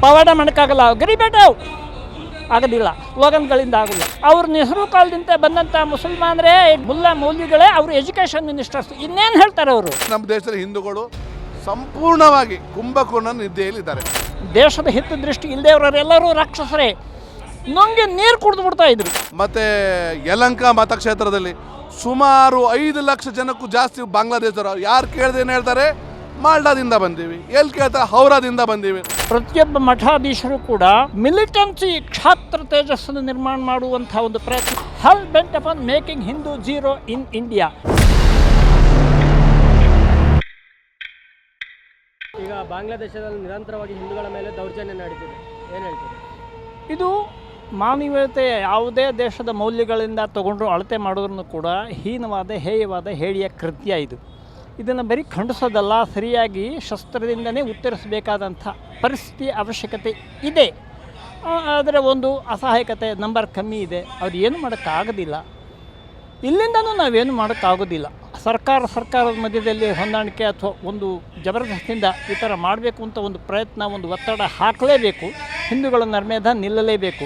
ಪವಾಡ ಮಾಡೋಕ್ಕಾಗಲ್ಲ, ಗರಿಬೇಟವು ಆಗೋದಿಲ್ಲ, ಸ್ಲೋಗನ್ಗಳಿಂದ ಆಗೋಲ್ಲ. ಅವ್ರ ನೆಹರು ಕಾಲದಿಂದ ಬಂದಂಥ ಮುಸಲ್ಮಾನರೇ ಮುಲ್ಲಾ ಮೌಲ್ವಿಗಳೇ ಅವರು ಎಜುಕೇಷನ್ ಮಿನಿಸ್ಟರ್ಸ್. ಇನ್ನೇನು ಹೇಳ್ತಾರೆ ಅವರು? ನಮ್ಮ ದೇಶದ ಹಿಂದೂಗಳು ಸಂಪೂರ್ಣವಾಗಿ ಕುಂಭಕೋಣ ನಿದ್ದೆಯಲ್ಲಿದ್ದಾರೆ. ದೇಶದ ಹಿತದೃಷ್ಟಿ ಇಲ್ಲದೆಯವರೆಲ್ಲರೂ ರಾಕ್ಷಸರೇ, ನುಂಗಿ ನೀರು ಕುಡಿದು ಬಿಡ್ತಾ ಇದ್ರು. ಮತ್ತು ಯಲಂಕ ಮತಕ್ಷೇತ್ರದಲ್ಲಿ ಸುಮಾರು 5 ಲಕ್ಷ ಜನಕ್ಕೂ ಜಾಸ್ತಿ ಬಾಂಗ್ಲಾದೇಶರು. ಯಾರು ಕೇಳ್ದೇನು ಹೇಳ್ತಾರೆ ಮಾಲ್ಡಾದಿಂದ ಬಂದೀವಿ, ಎಲ್ಲಿ ಕೇಳ್ತಾರೆ ಹೌರಾದಿಂದ ಬಂದೀವಿ. ಪ್ರತಿಯೊಬ್ಬ ಮಠಾಧೀಶರು ಕೂಡ ಮಿಲಿಟೆನ್ಸಿ ಕ್ಷಾತ್ರ ತೇಜಸ್ಸನ್ನು ನಿರ್ಮಾಣ ಮಾಡುವಂಥ ಒಂದು ಪ್ರಯತ್ನ. Hell bent upon making Hindu zero in India. ಈಗ ಬಾಂಗ್ಲಾದೇಶದಲ್ಲಿ ನಿರಂತರವಾಗಿ ಹಿಂದೂಗಳ ಮೇಲೆ ದೌರ್ಜನ್ಯ ನಡೀತಿದೆ, ಏನು ಹೇಳ್ತೀರಿ? ಇದು ಮಾನವೀಯತೆ ಯಾವುದೇ ದೇಶದ ಮೌಲ್ಯಗಳಿಂದ ತಗೊಂಡ್ರು ಅಳತೆ ಮಾಡೋದ್ರೂ ಕೂಡ ಹೀನವಾದ ಹೇಯವಾದ ಹೇಳಿಯ ಕೃತ್ಯ ಇದು. ಇದನ್ನು ಬರೀ ಖಂಡಿಸೋದಲ್ಲ, ಸರಿಯಾಗಿ ಶಸ್ತ್ರದಿಂದನೇ ಉತ್ತರಿಸಬೇಕಾದಂಥ ಪರಿಸ್ಥಿತಿ ಅವಶ್ಯಕತೆ ಇದೆ. ಅದರ ಒಂದು ಅಸಹಾಯಕತೆ ನಂಬರ್ ಕಮ್ಮಿ ಇದೆ, ಅವ್ರು ಏನು ಮಾಡೋಕ್ಕಾಗೋದಿಲ್ಲ. ಇಲ್ಲಿಂದನೂ ನಾವೇನು ಮಾಡೋಕ್ಕಾಗೋದಿಲ್ಲ. ಸರ್ಕಾರದ ಮಧ್ಯದಲ್ಲಿ ಹೊಂದಾಣಿಕೆ ಅಥವಾ ಒಂದು ಜಬರ್ದಸ್ತಿಯಿಂದ ಈ ಥರ ಮಾಡಬೇಕು ಅಂತ ಒಂದು ಪ್ರಯತ್ನ, ಒಂದು ಒತ್ತಡ ಹಾಕಲೇಬೇಕು. ಹಿಂದೂಗಳ ನರ್ಮೇಧ ನಿಲ್ಲಲೇಬೇಕು.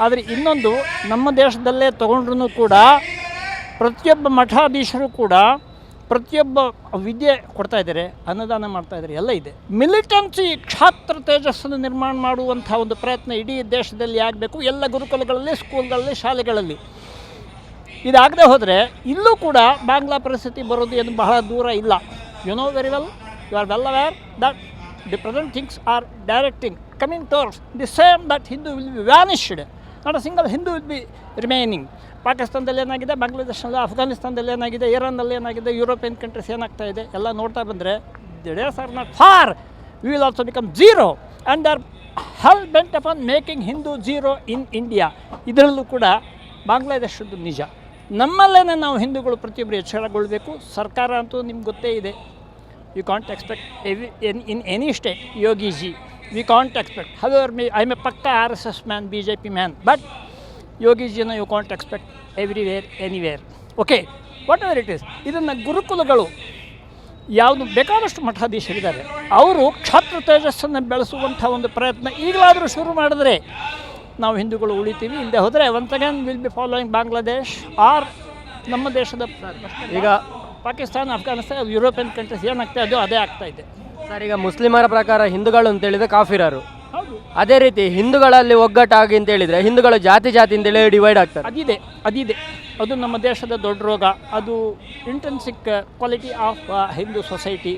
ಆದರೆ ಇನ್ನೊಂದು, ನಮ್ಮ ದೇಶದಲ್ಲೇ ತಗೊಂಡ್ರೂ ಕೂಡ ಪ್ರತಿಯೊಬ್ಬ ಮಠಾಧೀಶರು ಕೂಡ ಪ್ರತಿಯೊಬ್ಬ ವಿದ್ಯೆ ಕೊಡ್ತಾ ಇದ್ದಾರೆ, ಅನ್ನದಾನ ಮಾಡ್ತಾ ಇದ್ದಾರೆ, ಎಲ್ಲ ಇದೆ. ಮಿಲಿಟೆನ್ಸಿ ಕ್ಷಾತ್ರ ತೇಜಸ್ಸನ್ನು ನಿರ್ಮಾಣ ಮಾಡುವಂಥ ಒಂದು ಪ್ರಯತ್ನ ಇಡೀ ದೇಶದಲ್ಲಿ ಆಗಬೇಕು. ಎಲ್ಲ ಗುರುಕುಲಗಳಲ್ಲಿ, ಸ್ಕೂಲ್ಗಳಲ್ಲಿ, ಶಾಲೆಗಳಲ್ಲಿ. ಇದಾಗದೆ ಹೋದರೆ ಇಲ್ಲೂ ಕೂಡ ಬಾಂಗ್ಲಾ ಪರಿಸ್ಥಿತಿ ಬರೋದು ಏನು ಬಹಳ ದೂರ ಇಲ್ಲ. You know very well, you are well aware that the present things are directing coming towards the same that Hindu will be vanished, not a single Hindu will be remaining. ಪಾಕಿಸ್ತಾನದಲ್ಲಿ ಏನಾಗಿದೆ, ಬಾಂಗ್ಲಾದೇಶದಲ್ಲಿ, ಅಫ್ಘಾನಿಸ್ತಾನದಲ್ಲಿ ಏನಾಗಿದೆ, ಇರಾನ್ನಲ್ಲಿ ಏನಾಗಿದೆ, ಯುರೋಪಿಯನ್ ಕಂಟ್ರೀಸ್ ಏನಾಗ್ತಾ ಇದೆ ಎಲ್ಲ ನೋಡ್ತಾ ಬಂದರೆ the days are not far, we will also become zero and they are hell bent upon making Hindu zero in India. ಇದರಲ್ಲೂ ಕೂಡ ಬಾಂಗ್ಲಾದೇಶದ್ದು ನಿಜ. ನಮ್ಮಲ್ಲೇ ನಾವು ಹಿಂದೂಗಳು ಪ್ರತಿಯೊಬ್ಬರು ಎಚ್ಚರಗೊಳ್ಳಬೇಕು. ಸರ್ಕಾರ ಅಂತೂ ನಿಮ್ಗೆ ಗೊತ್ತೇ ಇದೆ. You can't expect in any state Yogiji, we can't expect. However I am a ಪಕ್ಕ RSS man, BJP man, but ಯೋಗಿಜಿನ you can't expect everywhere anywhere. Okay, whatever it is. ಇದನ್ನು ಗುರುಕುಲಗಳು ಯಾವುದು ಬೇಕಾದಷ್ಟು ಮಠಾಧೀಶರಿದ್ದಾರೆ, ಅವರು ಕ್ಷಾತ್ರ ತೇಜಸ್ಸನ್ನು ಬೆಳೆಸುವಂಥ ಒಂದು ಪ್ರಯತ್ನ ಈಗಲಾದರೂ ಶುರು ಮಾಡಿದ್ರೆ ನಾವು ಹಿಂದೂಗಳು ಉಳಿತೀವಿ. ಇಲ್ಲದೆ ಹೋದರೆ once again will be following Bangladesh or ನಮ್ಮ ದೇಶದ ಈಗ ಪಾಕಿಸ್ತಾನ, ಅಫ್ಘಾನಿಸ್ತಾನ, ಯುರೋಪಿಯನ್ ಕಂಟ್ರೀಸ್ ಏನಾಗ್ತಾ ಇದೆಯೋ ಅದೇ ಆಗ್ತಾ ಇದೆ. ಸರ್, ಈಗ ಮುಸ್ಲಿಮರ ಪ್ರಕಾರ ಹಿಂದೂಗಳು ಅಂತೇಳಿದರೆ ಕಾಫಿರರು. ಹೌದು, ಅದೇ ರೀತಿ ಹಿಂದೂಗಳಲ್ಲಿ ಒಗ್ಗಟ್ಟಾಗಿ ಅಂತ ಹೇಳಿದರೆ ಹಿಂದೂಗಳು ಜಾತಿ ಅಂತೇಳಿ ಡಿವೈಡ್ ಆಗ್ತಾರೆ. ಅದಿದೆ. ಅದು ನಮ್ಮ ದೇಶದ ದೊಡ್ಡ ರೋಗ. ಅದು intrinsic quality of Hindu society.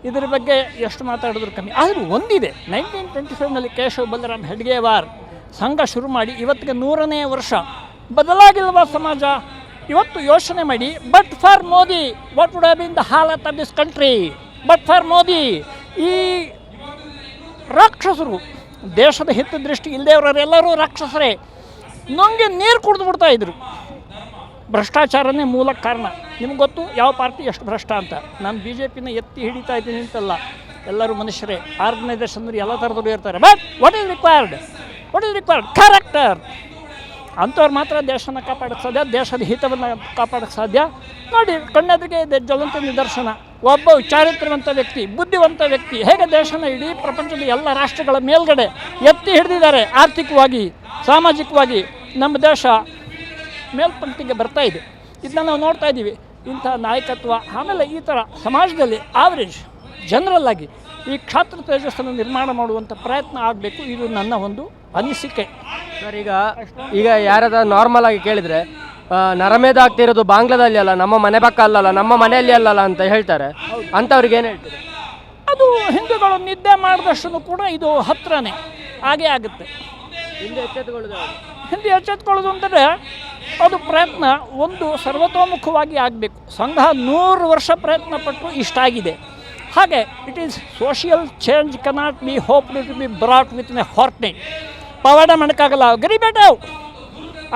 ಇದರ ಬಗ್ಗೆ ಎಷ್ಟು ಮಾತಾಡಿದ್ರು ಕಮ್ಮಿ. ಆದರೂ ಒಂದಿದೆ, 1925ನಲ್ಲಿ ಕೇಶವ್ ಬಲರಾಮ್ ಹೆಡ್ಗೇವಾರ್ ಸಂಘ ಶುರು ಮಾಡಿ ಇವತ್ತಿಗೆ 100ನೇ ವರ್ಷ. ಬದಲಾಗಿಲ್ವಾ ಸಮಾಜ? ಇವತ್ತು ಯೋಚನೆ ಮಾಡಿ, but for Modi what would have been the ಹಾಲತ್ of this country? But for Modi ಈ ರಾಕ್ಷಸರು, ದೇಶದ ಹಿತದೃಷ್ಟಿ ಇಲ್ಲದೆಯವರೆಲ್ಲರೂ ರಾಕ್ಷಸರೇ, ನುಂಗಿ ನೀರು ಕುಡಿದು ಬಿಡ್ತಾ ಇದ್ರು. ಭ್ರಷ್ಟಾಚಾರನೇ ಮೂಲ ಕಾರಣ. ನಿಮ್ಗೆ ಗೊತ್ತು ಯಾವ ಪಾರ್ಟಿ ಎಷ್ಟು ಭ್ರಷ್ಟ ಅಂತ. ನಾನು BJPನ ಎತ್ತಿ ಹಿಡಿತಾ ಇದ್ದೀನಿ ಅಂತಲ್ಲ, ಎಲ್ಲರೂ ಮನುಷ್ಯರೇ, ಆರ್ಗನೈಸೇಷನ್ ಎಲ್ಲ ಥರದವರು ಇರ್ತಾರೆ. But what is required character. ಅಂಥವ್ರು ಮಾತ್ರ ದೇಶನ ಕಾಪಾಡೋಕ್ಕೆ ಸಾಧ್ಯ, ದೇಶದ ಹಿತವನ್ನು ಕಾಪಾಡೋಕ್ಕೆ ಸಾಧ್ಯ. ನೋಡಿ, ಕಣ್ಣೆದುರಿಗೆ ಇದೆ ಜ್ವಲಂತ ನಿದರ್ಶನ. ಒಬ್ಬ ಚಾರಿತ್ರ್ಯವಂತ ವ್ಯಕ್ತಿ, ಬುದ್ಧಿವಂತ ವ್ಯಕ್ತಿ ಹೇಗೆ ದೇಶನ ಇಡೀ ಪ್ರಪಂಚದ ಎಲ್ಲ ರಾಷ್ಟ್ರಗಳ ಮೇಲ್ಗಡೆ ಎತ್ತಿ ಹಿಡಿದಿದ್ದಾರೆ. ಆರ್ಥಿಕವಾಗಿ, ಸಾಮಾಜಿಕವಾಗಿ ನಮ್ಮ ದೇಶ ಮೇಲ್ಪಂಕ್ತಿಗೆ ಬರ್ತಾ ಇದೆ. ಇದನ್ನ ನಾವು ನೋಡ್ತಾ ಇದ್ದೀವಿ. ಇಂಥ ನಾಯಕತ್ವ, ಆಮೇಲೆ ಈ ಥರ ಸಮಾಜದಲ್ಲಿ ಆವ್ರೇಜ್ ಜನರಲ್ ಆಗಿ ಈ ಕ್ಷಾತ್ರ ತೇಜಸ್ಸನ್ನು ನಿರ್ಮಾಣ ಮಾಡುವಂಥ ಪ್ರಯತ್ನ ಆಗಬೇಕು. ಇದು ನನ್ನ ಒಂದು ಅನಿಸಿಕೆ. ಸರ್, ಈಗ ಯಾರಾದ ನಾರ್ಮಲ್ ಆಗಿ ಕೇಳಿದರೆ ನರಮೇಧ ಆಗ್ತಿರೋದು ಬಾಂಗ್ಲಾದಲ್ಲಿ ಅಲ್ಲ, ನಮ್ಮ ಮನೆ ಪಕ್ಕ ಅಲ್ಲಲ್ಲ, ನಮ್ಮ ಮನೆಯಲ್ಲಿ ಅಲ್ಲಲ್ಲ ಅಂತ ಹೇಳ್ತಾರೆ. ಅಂಥವ್ರಿಗೆ ಏನು ಹೇಳ್ತೀರಿ? ಅದು ಹಿಂದೂಗಳು ನಿದ್ದೆ ಮಾಡಿದಷ್ಟು ಕೂಡ ಇದು ಹತ್ರನೇ ಹಾಗೇ ಆಗುತ್ತೆ. ಹಿಂದೆ ಎಚ್ಚೆತ್ಕೊಳ್ಳೋದು ಅಂದರೆ ಅದು ಪ್ರಯತ್ನ ಒಂದು ಸರ್ವತೋಮುಖವಾಗಿ ಆಗಬೇಕು. ಸಂಘ 100 ವರ್ಷ ಪ್ರಯತ್ನ ಪಟ್ಟು ಇಷ್ಟಾಗಿದೆ. ಹಾಗೆ it is social change cannot be hoped to be brought with a ಹಾರ್ಟ್ನೇ. ಪವಾಡ ಮಾಡೋಕ್ಕಾಗಲ್ಲ, ಗರಿಬೇಟವು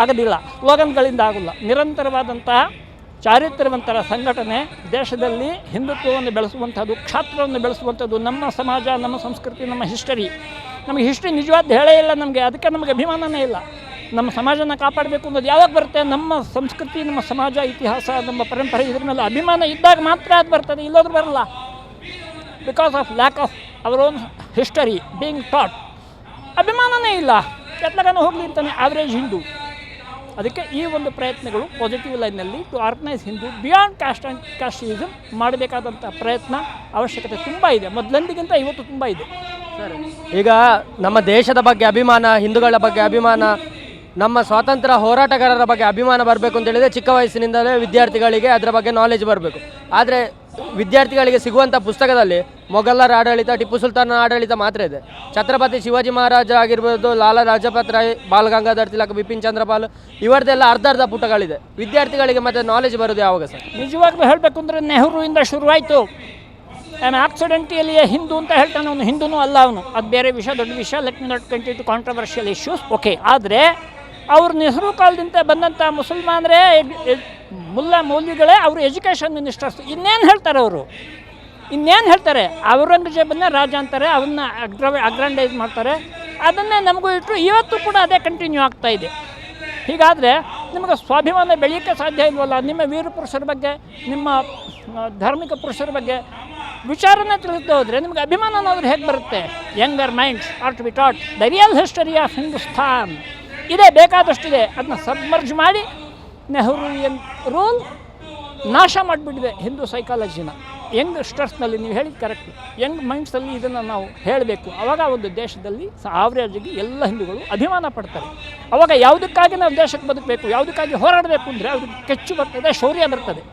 ಆಗೋದಿಲ್ಲ, ಸ್ಲೋಗನ್ಗಳಿಂದ ಆಗೋಲ್ಲ. ನಿರಂತರವಾದಂತಹ ಚಾರಿತ್ರ್ಯವಂತರ ಸಂಘಟನೆ ದೇಶದಲ್ಲಿ ಹಿಂದುತ್ವವನ್ನು ಬೆಳೆಸುವಂಥದ್ದು, ಕ್ಷಾತ್ರವನ್ನು ಬೆಳೆಸುವಂಥದ್ದು. ನಮ್ಮ ಸಮಾಜ, ನಮ್ಮ ಸಂಸ್ಕೃತಿ, ನಮ್ಮ ಹಿಸ್ಟರಿ. ನಮಗೆ ಹಿಸ್ಟ್ರಿ ನಿಜವಾದ ಹೇಳೇ ಇಲ್ಲ ನಮಗೆ, ಅದಕ್ಕೆ ನಮಗೆ ಅಭಿಮಾನನೇ ಇಲ್ಲ. ನಮ್ಮ ಸಮಾಜನ ಕಾಪಾಡಬೇಕು ಅನ್ನೋದು ಯಾವಾಗ ಬರುತ್ತೆ? ನಮ್ಮ ಸಂಸ್ಕೃತಿ, ನಮ್ಮ ಸಮಾಜ, ಇತಿಹಾಸ, ನಮ್ಮ ಪರಂಪರೆ ಇದ್ರ ಮೇಲೆ ಅಭಿಮಾನ ಇದ್ದಾಗ ಮಾತ್ರ ಅದು ಬರ್ತದೆ, ಇಲ್ಲೋದ್ರೂ ಬರಲ್ಲ. Because of lack of our own history being taught. ಅಭಿಮಾನನೇ ಇಲ್ಲ, ಎತ್ಲಗನ ಹೋಗಲಿ ಅಂತಾನೆ ಆವ್ರೇಜ್ ಹಿಂದೂ. ಅದಕ್ಕೆ ಈ ಒಂದು ಪ್ರಯತ್ನಗಳು ಪಾಸಿಟಿವ್ ಲೈನ್ನಲ್ಲಿ to organise Hindu beyond caste and casteism ಮಾಡಬೇಕಾದಂಥ ಪ್ರಯತ್ನ ಅವಶ್ಯಕತೆ ತುಂಬ ಇದೆ, ಮೊದಲಂದಿಗಿಂತ ಇವತ್ತು ತುಂಬ ಇದೆ. ಸರಿ, ಈಗ ನಮ್ಮ ದೇಶದ ಬಗ್ಗೆ ಅಭಿಮಾನ, ಹಿಂದೂಗಳ ಬಗ್ಗೆ ಅಭಿಮಾನ, ನಮ್ಮ ಸ್ವಾತಂತ್ರ್ಯ ಹೋರಾಟಗಾರರ ಬಗ್ಗೆ ಅಭಿಮಾನ ಬರಬೇಕು ಅಂತ ಹೇಳಿದರೆ ಚಿಕ್ಕ ವಯಸ್ಸಿನಿಂದಲೇ ವಿದ್ಯಾರ್ಥಿಗಳಿಗೆ ಅದರ ಬಗ್ಗೆ ನಾಲೆಜ್ ಬರಬೇಕು. ಆದರೆ ವಿದ್ಯಾರ್ಥಿಗಳಿಗೆ ಸಿಗುವಂಥ ಪುಸ್ತಕದಲ್ಲಿ ಮೊಘಲರ ಆಡಳಿತ, ಟಿಪ್ಪು ಸುಲ್ತಾನ ಆಡಳಿತ ಮಾತ್ರ ಇದೆ. ಛತ್ರಪತಿ ಶಿವಾಜಿ ಮಹಾರಾಜ ಆಗಿರ್ಬೋದು, ಲಾಲಾ ಲಜಪತ್ ರಾಯ್, ಬಾಲ್ ಗಂಗಾಧರ್ ತಿಲಕ್, ಬಿಪಿನ್ ಚಂದ್ರಪಾಲ್, ಇವರದೆಲ್ಲ ಅರ್ಧ ಪುಟಗಳಿದೆ. ವಿದ್ಯಾರ್ಥಿಗಳಿಗೆ ಮತ್ತೆ ನಾಲೆಜ್ ಬರೋದು ಯಾವಾಗ ಸರ್? ನಿಜವಾಗ್ಲೂ ಹೇಳಬೇಕು ಅಂದರೆ ನೆಹರುವಿಂದ ಶುರುವಾಯಿತು. ಆಕ್ಸಿಡೆಂಟಿಯಲಿ ಹಿಂದೂ ಅಂತ ಹೇಳ್ತಾನೆ, ಅವನು ಹಿಂದೂನೂ ಅಲ್ಲ, ಅವನು ಅದು ಬೇರೆ ವಿಷಯ, ದೊಡ್ಡ ವಿಷಯ. Let me not continue to controversial issues. Okay, ಆದರೆ ಅವ್ರು ನೆಹರು ಕಾಲದಿಂದ ಬಂದಂಥ ಮುಸಲ್ಮಾನರೇ, ಮುಲ್ಲಾ ಮೌಲ್ವಿಗಳೇ ಅವರು ಎಜುಕೇಷನ್ ಮಿನಿಸ್ಟರ್ಸ್. ಇನ್ನೇನು ಹೇಳ್ತಾರೆ ಅವರು? ಇನ್ನೇನು ಹೇಳ್ತಾರೆ? ಔರಂಗಜೇಬನ್ನೇ ರಾಜ ಅಂತಾರೆ, ಅವನ್ನ ಅಗ್ರಾಂಡೈಸ್ ಮಾಡ್ತಾರೆ. ಅದನ್ನೇ ನಮಗೂ ಇಟ್ಟರು, ಇವತ್ತು ಕೂಡ ಅದೇ ಕಂಟಿನ್ಯೂ ಆಗ್ತಾ ಇದೆ. ಹೀಗಾದರೆ ನಿಮಗೆ ಸ್ವಾಭಿಮಾನ ಬೆಳೆಯೋಕ್ಕೆ ಸಾಧ್ಯ ಇಲ್ವಲ್ಲ? ನಿಮ್ಮ ವೀರ ಪುರುಷರ ಬಗ್ಗೆ, ನಿಮ್ಮ ಧಾರ್ಮಿಕ ಪುರುಷರ ಬಗ್ಗೆ ವಿಚಾರನೇ ತಿಳಿದು ಹೋದರೆ ನಿಮಗೆ ಅಭಿಮಾನ ಅನ್ನೋದ್ರೆ ಹೇಗೆ ಬರುತ್ತೆ? Younger minds are to be taught the real history of Hindustan. ಇದೇ ಬೇಕಾದಷ್ಟಿದೆ. ಅದನ್ನ ಸಬ್ಮರ್ಜ್ ಮಾಡಿ ನೆಹರೂಯನ್ ರೂಲ್ ನಾಶ ಮಾಡಿಬಿಟ್ಟಿದೆ ಹಿಂದೂ ಸೈಕಾಲಜಿನ. ಯಂಗ್ ಸ್ಟರ್ಸ್ನಲ್ಲಿ ನೀವು ಹೇಳಿದ್ದು ಕರೆಕ್ಟ್. ಯಂಗ್ ಮೈಂಡ್ಸಲ್ಲಿ ಇದನ್ನು ನಾವು ಹೇಳಬೇಕು. ಆವಾಗ ಒಂದು ದೇಶದಲ್ಲಿ ಆವ್ರೇಜಾಗಿ ಎಲ್ಲ ಹಿಂದೂಗಳು ಅಭಿಮಾನ ಪಡ್ತಾರೆ. ಆವಾಗ ಯಾವುದಕ್ಕಾಗಿ ನಾವು ದೇಶಕ್ಕೆ ಬದುಕಬೇಕು, ಯಾವುದಕ್ಕಾಗಿ ಹೋರಾಡಬೇಕು ಅಂದರೆ ಅವ್ರಿಗೆ ಕೆಚ್ಚು ಬರ್ತದೆ, ಶೌರ್ಯ ಬರ್ತದೆ.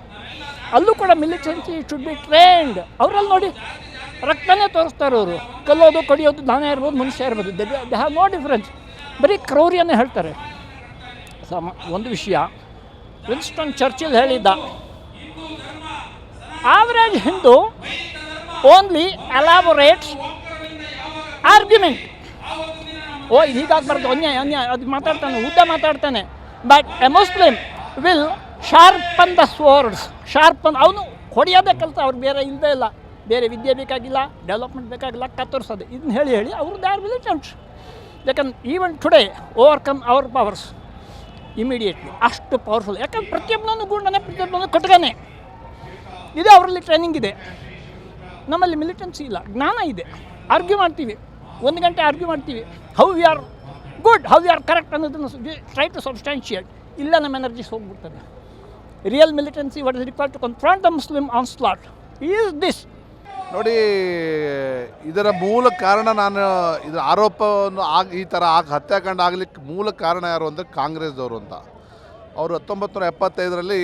ಅಲ್ಲೂ ಕೂಡ ಮಿಲಿಟೆನ್ಸಿ ಶುಡ್ ಬಿ ಟ್ರೈನ್ಡ್. ಅವರಲ್ಲಿ ನೋಡಿ ರಕ್ತನೇ ತೋರಿಸ್ತಾರೆ ಅವರು. ಕಲ್ಲೋದು, ಕಡಿಯೋದು, ದಾನ ಇರ್ಬೋದು, ಮನುಷ್ಯ ಇರ್ಬೋದು, ದೇ ಹ್ಯಾವ್ ನೋ ಡಿಫ್ರೆನ್ಸ್. ಬರೀ ಕ್ರೌರ್ಯನೇ ಹೇಳ್ತಾರೆ. ಒಂದು ವಿಷಯ ವಿನ್ಸ್ಟನ್ ಚರ್ಚಿಲ್ ಹೇಳಿದ್ದ, average Hindu only elaborates argument. ಓ ಇದು ಹೀಗಾಗಬಾರ್ದು, ಅನ್ಯಾಯ ಅದು ಮಾತಾಡ್ತಾನೆ, ಉದ್ದ ಮಾತಾಡ್ತಾನೆ. But a Muslim will sharpen the swords. ಅವನು ಹೊಡೆಯೋದೇ ಕಲಿತ, ಅವ್ರು ಬೇರೆ ಇಲ್ಲದೇ ಇಲ್ಲ, ಬೇರೆ ವಿದ್ಯೆ ಬೇಕಾಗಿಲ್ಲ, ಡೆವಲಪ್ಮೆಂಟ್ ಬೇಕಾಗಿಲ್ಲ, ಕತ್ತರಿಸೋದು. ಇದನ್ನ ಹೇಳಿ ಅವರು they are militants. They can even today overcome our powers immediately. ಅಷ್ಟು ಪವರ್ಫುಲ್. ಯಾಕಂದ್ರೆ ಪ್ರತಿಯೊಬ್ಬನೂ ಗುಂಡನೆ, ಪ್ರತಿಯೊಬ್ಬನೂ ಕಟ್ಗನೆ ಇದೆ. ಅವರಲ್ಲಿ ಟ್ರೈನಿಂಗ್ ಇದೆ. ನಮ್ಮಲ್ಲಿ ಮಿಲಿಟೆನ್ಸಿ ಇಲ್ಲ, ಜ್ಞಾನ ಇದೆ. ಆರ್ಗ್ಯೂ ಮಾಡ್ತೀವಿ, 1 ಗಂಟೆ ಆರ್ಗ್ಯೂ ಮಾಡ್ತೀವಿ. How we are good, how we are correct ಅನ್ನೋದನ್ನು ಟ್ರೈ ಟು ಸಬ್ಸ್ಟ್ಯಾನ್ಶಿಯೇಟ್. ಇಲ್ಲ, ನಮ್ಮ ಎನರ್ಜೀಸ್ ಹೋಗ್ಬಿಡ್ತದೆ. Real militancy what is required to confront the Muslim onslaught is this. ನೋಡಿ, ಇದರ ಮೂಲ ಕಾರಣ, ನಾನು ಇದರ ಆರೋಪವನ್ನು ಈ ಥರ ಹತ್ಯಾಕಾಂಡ ಆಗಲಿಕ್ಕೆ ಮೂಲ ಕಾರಣ ಯಾರು ಅಂದರೆ ಕಾಂಗ್ರೆಸ್ದವರು ಅಂತ. ಅವರು 1975ರಲ್ಲಿ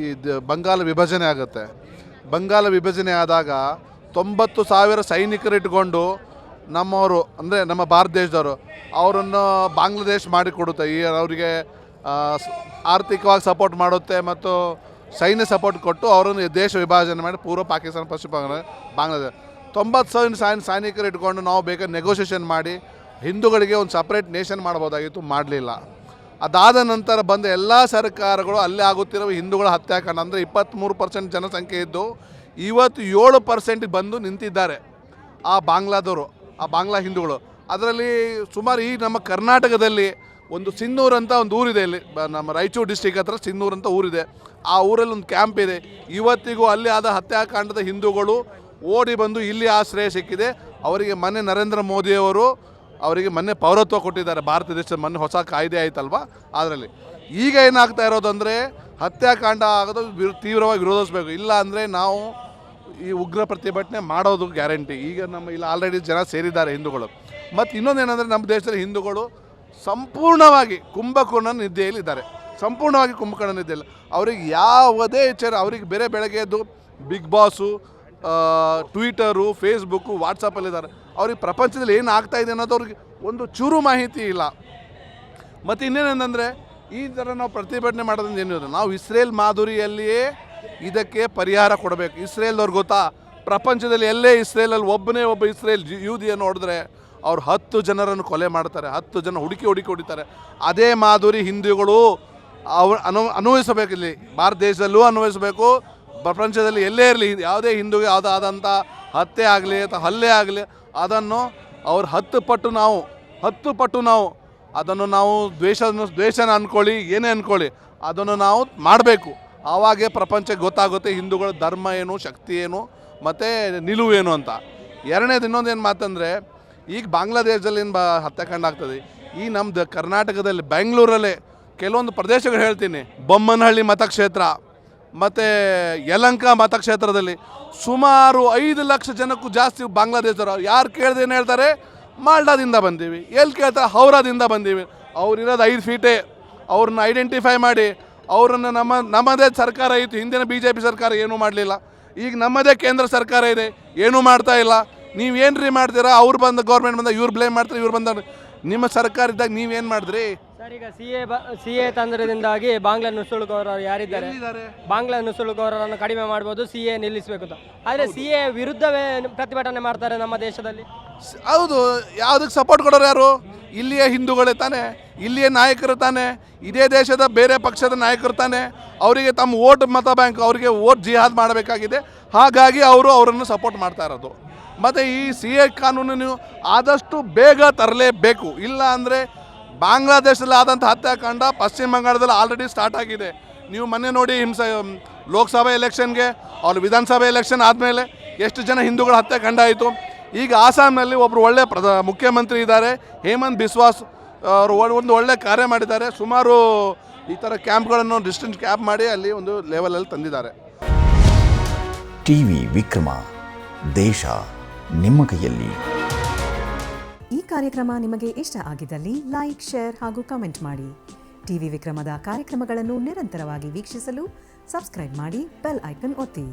ಈ ಬಂಗಾಲ ವಿಭಜನೆ ಆಗುತ್ತೆ. ಬಂಗಾಲ ವಿಭಜನೆ ಆದಾಗ 90,000 ಸೈನಿಕರು ಇಟ್ಕೊಂಡು ನಮ್ಮವರು, ಅಂದರೆ ನಮ್ಮ ಭಾರತ ದೇಶದವರು, ಅವರನ್ನು ಬಾಂಗ್ಲಾದೇಶ್ ಮಾಡಿಕೊಡುತ್ತೆ. ಅವರಿಗೆ ಆರ್ಥಿಕವಾಗಿ ಸಪೋರ್ಟ್ ಮಾಡುತ್ತೆ ಮತ್ತು ಸೈನ್ಯ ಸಪೋರ್ಟ್ ಕೊಟ್ಟು ಅವರನ್ನು ದೇಶ ವಿಭಜನೆ ಮಾಡಿ ಪೂರ್ವ ಪಾಕಿಸ್ತಾನ, ಪಶ್ಚಿಮ ಬಾಂಗ್ಲಾದೇಶ 90,000 ಸೈನಿಕರು ಇಟ್ಕೊಂಡು ನಾವು ಬೇಕಾದ್ರೆ ನೆಗೋಷಿಯೇಷನ್ ಮಾಡಿ ಹಿಂದೂಗಳಿಗೆ ಒಂದು ಸಪ್ರೇಟ್ ನೇಷನ್ ಮಾಡ್ಬೋದಾಗಿತ್ತು, ಮಾಡಲಿಲ್ಲ. ಅದಾದ ನಂತರ ಬಂದ ಎಲ್ಲ ಸರ್ಕಾರಗಳು ಅಲ್ಲೇ ಆಗುತ್ತಿರುವ ಹಿಂದೂಗಳ ಹತ್ಯಾಕಾಂಡ, ಅಂದರೆ 23% ಜನಸಂಖ್ಯೆ ಇದ್ದು ಇವತ್ತು 7% ಬಂದು ನಿಂತಿದ್ದಾರೆ ಆ ಬಾಂಗ್ಲಾದವರು, ಆ ಬಾಂಗ್ಲಾ ಹಿಂದೂಗಳು. ಅದರಲ್ಲಿ ಸುಮಾರು ಈ ನಮ್ಮ ಕರ್ನಾಟಕದಲ್ಲಿ ಒಂದು ಸಿನ್ನೂರು ಅಂತ ಒಂದು ಊರಿದೆ, ಇಲ್ಲಿ ನಮ್ಮ ರಾಯಚೂರು ಡಿಸ್ಟಿಕ್ ಹತ್ರ ಸಿನ್ನೂರು ಅಂತ ಊರಿದೆ. ಆ ಊರಲ್ಲಿ ಒಂದು ಕ್ಯಾಂಪ್ ಇದೆ. ಇವತ್ತಿಗೂ ಅಲ್ಲಿ ಆದ ಹತ್ಯಾಕಾಂಡದ ಹಿಂದೂಗಳು ಓಡಿ ಬಂದು ಇಲ್ಲಿ ಆಶ್ರಯ ಸಿಕ್ಕಿದೆ. ಅವರಿಗೆ ಮೊನ್ನೆ ನರೇಂದ್ರ ಮೋದಿಯವರು ಅವರಿಗೆ ಮೊನ್ನೆ ಪೌರತ್ವ ಕೊಟ್ಟಿದ್ದಾರೆ ಭಾರತ ದೇಶದ. ಮೊನ್ನೆ ಹೊಸ ಕಾಯ್ದೆ ಆಯ್ತಲ್ವ, ಅದರಲ್ಲಿ ಈಗ ಏನಾಗ್ತಾ ಇರೋದಂದರೆ ಹತ್ಯಾಕಾಂಡ ಆಗೋದು ತೀವ್ರವಾಗಿ ವಿರೋಧಿಸಬೇಕು. ಇಲ್ಲ ಅಂದರೆ ನಾವು ಈ ಉಗ್ರ ಪ್ರತಿಭಟನೆ ಮಾಡೋದು ಗ್ಯಾರಂಟಿ. ಈಗ ನಮ್ಮ ಇಲ್ಲಿ ಆಲ್ರೆಡಿ ಜನ ಸೇರಿದ್ದಾರೆ ಹಿಂದೂಗಳು. ಮತ್ತು ಇನ್ನೊಂದೇನೆಂದರೆ ನಮ್ಮ ದೇಶದಲ್ಲಿ ಹಿಂದೂಗಳು ಸಂಪೂರ್ಣವಾಗಿ ಕುಂಭಕೋಣ ನಿದ್ದೆಯಲ್ಲಿದ್ದಾರೆ. ಸಂಪೂರ್ಣವಾಗಿ ಕುಂಭಕೋಣ ನಿದ್ದೆಯಲ್ಲಿ ಅವ್ರಿಗೆ ಯಾವುದೇ ಎಚ್ಚರ, ಅವ್ರಿಗೆ ಬೇರೆ ಬೆಳಗ್ಗೆ ಎದ್ದು ಬಿಗ್ ಬಾಸು, ಟ್ವಿಟರು, ಫೇಸ್ಬುಕ್ಕು, ವಾಟ್ಸಪ್ಪಲ್ಲಿದ್ದಾರೆ. ಅವ್ರಿಗೆ ಪ್ರಪಂಚದಲ್ಲಿ ಏನು ಆಗ್ತಾಯಿದೆ ಅನ್ನೋದು ಅವ್ರಿಗೆ ಒಂದು ಚೂರು ಮಾಹಿತಿ ಇಲ್ಲ. ಮತ್ತು ಇನ್ನೇನೆಂದರೆ ಈ ಥರ ನಾವು ಪ್ರತಿಭಟನೆ ಮಾಡೋದ್ರಿಂದ ಏನಿದೆ, ನಾವು ಇಸ್ರೇಲ್ ಮಾದರಿಯಲ್ಲಿಯೇ ಇದಕ್ಕೆ ಪರಿಹಾರ ಕೊಡಬೇಕು. ಇಸ್ರೇಲ್ದವ್ರು ಗೊತ್ತಾ, ಪ್ರಪಂಚದಲ್ಲಿ ಎಲ್ಲೇ ಇಸ್ರೇಲಲ್ಲಿ ಒಬ್ಬ ಇಸ್ರೇಲ್ ಯೂದಿಯನ್ನು ಹೊಡೆದ್ರೆ ಅವ್ರು 10 ಜನರನ್ನು ಕೊಲೆ ಮಾಡ್ತಾರೆ, 10 ಜನ ಹುಡುಕಿ ಹೊಡಿತಾರೆ. ಅದೇ ಮಾಧುರಿ ಹಿಂದೂಗಳು ಅನ್ವಯಿಸಬೇಕು. ಇಲ್ಲಿ ಭಾರತ ದೇಶದಲ್ಲೂ ಅನ್ವಯಿಸಬೇಕು, ಪ್ರಪಂಚದಲ್ಲಿ ಎಲ್ಲೇ ಇರಲಿ, ಯಾವುದೇ ಹಿಂದೂಗೆ ಯಾವುದಾದಂಥ ಹತ್ಯೆ ಆಗಲಿ ಅಥವಾ ಹಲ್ಲೆ ಆಗಲಿ ಅದನ್ನು ಅವ್ರು 10 ಪಟ್ಟು ನಾವು ಅದನ್ನು ನಾವು ದ್ವೇಷನ ಅಂದ್ಕೊಳ್ಳಿ, ಏನೇ ಅಂದ್ಕೊಳ್ಳಿ, ಅದನ್ನು ನಾವು ಮಾಡಬೇಕು. ಆವಾಗೇ ಪ್ರಪಂಚಕ್ಕೆ ಗೊತ್ತಾಗುತ್ತೆ ಹಿಂದೂಗಳ ಧರ್ಮ ಏನು, ಶಕ್ತಿ ಏನು, ಮತ್ತು ನಿಲುವೇನು ಅಂತ. ಎರಡನೇದು ಇನ್ನೊಂದೇನು ಮಾತಂದರೆ, ಈಗ ಬಾಂಗ್ಲಾದೇಶದಲ್ಲಿ ಏನು ಹತ್ಯಾಕಾಂಡ ಆಗ್ತದೆ. ಈ ನಮ್ಮದು ಕರ್ನಾಟಕದಲ್ಲಿ ಬೆಂಗಳೂರಲ್ಲೇ ಕೆಲವೊಂದು ಪ್ರದೇಶಗಳು ಹೇಳ್ತೀನಿ, ಬೊಮ್ಮನಹಳ್ಳಿ ಮತಕ್ಷೇತ್ರ ಮತ್ತು ಯಲಹಂಕ ಮತಕ್ಷೇತ್ರದಲ್ಲಿ ಸುಮಾರು 5 ಲಕ್ಷ ಜನಕ್ಕೂ ಜಾಸ್ತಿ ಬಾಂಗ್ಲಾದೇಶರು. ಯಾರು ಕೇಳಿದ್ರೆ ಏನು ಹೇಳ್ತಾರೆ, ಮಾಲ್ಡಾದಿಂದ ಬಂದೀವಿ. ಎಲ್ಲಿ ಕೇಳ್ತಾರೆ, ಹೌರಾದಿಂದ ಬಂದೀವಿ. ಅವ್ರಿರೋದು 5 ಫೀಟೇ. ಅವ್ರನ್ನ ಐಡೆಂಟಿಫೈ ಮಾಡಿ ಅವರನ್ನು ನಮ್ಮದೇ ಸರ್ಕಾರ ಇತ್ತು. ಹಿಂದಿನ BJP ಸರ್ಕಾರ ಏನೂ ಮಾಡಲಿಲ್ಲ. ಈಗ ನಮ್ಮದೇ ಕೇಂದ್ರ ಸರ್ಕಾರ ಇದೆ, ಏನೂ ಮಾಡ್ತಾ ಇಲ್ಲ. ನೀವೇನು ರೀ ಮಾಡ್ತೀರಾ? ಅವ್ರು ಬಂದು ಗೌರ್ಮೆಂಟ್ ಬಂದಾಗ ಇವ್ರು ಬ್ಲೇಮ್ ಮಾಡ್ತಾರೆ, ಇವ್ರು ಬಂದ ನಿಮ್ಮ ಸರ್ಕಾರ ಇದ್ದಾಗ ನೀವೇನು ಮಾಡಿದ್ರಿ ಸರ್? ಈಗ CA ತಂತ್ರದಿಂದಾಗಿ ಬಾಂಗ್ಲಾ ನುಸುಳುಕೋರರು ಯಾರಿದ್ದಾರೆ, ಬಾಂಗ್ಲಾ ನುಸುಳುಕೋರರನ್ನು ಕಡಿಮೆ ಮಾಡ್ಬೋದು, CA ನಿಲ್ಲಿಸಬೇಕು ಅಂತ. ಆದರೆ CA ವಿರುದ್ಧವೇ ಪ್ರತಿಭಟನೆ ಮಾಡ್ತಾರೆ ನಮ್ಮ ದೇಶದಲ್ಲಿ. ಹೌದು, ಯಾವುದಕ್ಕೆ ಸಪೋರ್ಟ್ ಕೊಡೋರು ಯಾರು? ಇಲ್ಲಿಯ ಹಿಂದೂಗಳೇ ತಾನೆ, ಇಲ್ಲಿಯ ನಾಯಕರು ತಾನೆ, ಇದೇ ದೇಶದ ಬೇರೆ ಪಕ್ಷದ ನಾಯಕರು ತಾನೆ. ಅವರಿಗೆ ತಮ್ಮ ವೋಟ್ ಮತ ಬ್ಯಾಂಕ್, ಅವರಿಗೆ ವೋಟ್ ಜಿಹಾದ್ ಮಾಡಬೇಕಾಗಿದೆ. ಹಾಗಾಗಿ ಅವರನ್ನು ಸಪೋರ್ಟ್ ಮಾಡ್ತಾ ಇರೋದು. ಮತ್ತು ಈ CA ಕಾನೂನು ನೀವು ಆದಷ್ಟು ಬೇಗ ತರಲೇಬೇಕು. ಇಲ್ಲ ಅಂದರೆ ಬಾಂಗ್ಲಾದೇಶದಲ್ಲಿ ಆದಂಥ ಹತ್ಯಾಕಾಂಡ ಪಶ್ಚಿಮ ಬಂಗಾಳದಲ್ಲಿ ಆಲ್ರೆಡಿ ಸ್ಟಾರ್ಟ್ ಆಗಿದೆ. ನೀವು ಮೊನ್ನೆ ನೋಡಿ ಲೋಕಸಭಾ ಎಲೆಕ್ಷನ್ಗೆ ಅವ್ರು ವಿಧಾನಸಭೆ ಎಲೆಕ್ಷನ್ ಆದಮೇಲೆ ಎಷ್ಟು ಜನ ಹಿಂದೂಗಳ ಹತ್ಯಾಕಾಂಡ ಆಯಿತು. ಈಗ ಆಸಾಮ್ನಲ್ಲಿ ಒಬ್ಬರು ಒಳ್ಳೆ ಮುಖ್ಯಮಂತ್ರಿ ಇದ್ದಾರೆ, ಹೇಮಂತ್ ಬಿಸ್ವಾಸ್. ಅವರು ಒಂದು ಒಳ್ಳೆ ಕಾರ್ಯ ಮಾಡಿದ್ದಾರೆ. ಸುಮಾರು ಈ ಥರ ಕ್ಯಾಂಪ್ಗಳನ್ನು ಡಿಸ್ಟೆನ್ಸ್ ಕ್ಯಾಂಪ್ ಮಾಡಿ ಅಲ್ಲಿ ಒಂದು ಲೆವೆಲಲ್ಲಿ ತಂದಿದ್ದಾರೆ. TV ವಿಕ್ರಮ, ದೇಶ ನಿಮ್ಮ ಕೈಯಲ್ಲಿ. ಈ ಕಾರ್ಯಕ್ರಮ ನಿಮಗೆ ಇಷ್ಟ ಆಗಿದ್ದಲ್ಲಿ ಲೈಕ್, ಶೇರ್ ಹಾಗೂ ಕಮೆಂಟ್ ಮಾಡಿ. TV ವಿಕ್ರಮದ ಕಾರ್ಯಕ್ರಮಗಳನ್ನು ನಿರಂತರವಾಗಿ ವೀಕ್ಷಿಸಲು ಸಬ್ಸ್ಕ್ರೈಬ್ ಮಾಡಿ, ಬೆಲ್ ಐಕನ್ ಒತ್ತಿ.